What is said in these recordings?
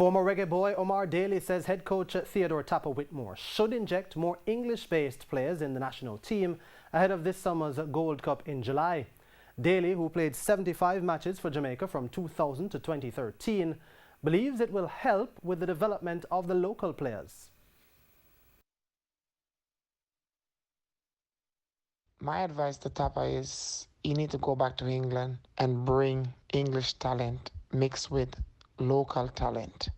Former reggae boy Omar Daley says head coach Theodore Tapper Whitmore should inject more English-based players in the national team ahead of this summer's Gold Cup in July. Daley, who played 75 matches for Jamaica from 2000 to 2013, believes it will help with the development of the local players. My advice to Tapper is you need to go back to England and bring English talent mixed with local talent.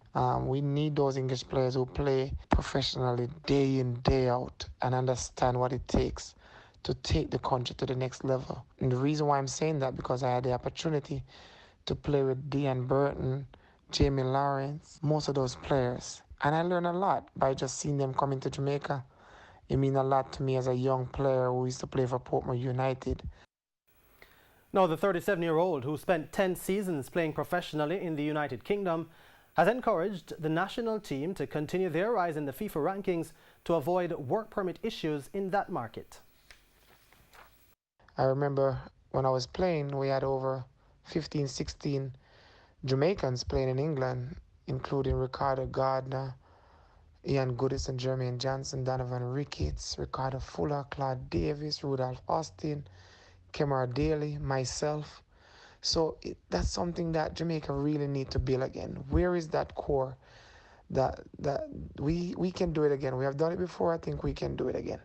We need those English players who play professionally day in, day out and understand what it takes to take the country to the next level. And the reason why I'm saying that because I had the opportunity to play with Dean Burton, Jamie Lawrence, most of those players. And I learned a lot by just seeing them coming to Jamaica. It means a lot to me as a young player who used to play for Portmore United. Now, the 37-year-old, who spent 10 seasons playing professionally in the United Kingdom, has encouraged the national team to continue their rise in the FIFA rankings to avoid work permit issues in that market. I remember when I was playing, we had over 15, 16 Jamaicans playing in England, including Ricardo Gardner, Ian Goodison, Jermaine Johnson, Donovan Ricketts, Ricardo Fuller, Claude Davis, Rudolph Austin, Kemar Daley, myself. So that's something that Jamaica really need to build again. Where is that core that we can do it again? We have done it before. I think we can do it again.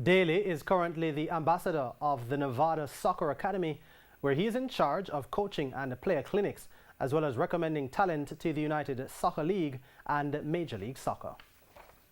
Daley is currently the ambassador of the Nevada Soccer Academy, where he is in charge of coaching and player clinics, as well as recommending talent to the United Soccer League and Major League Soccer.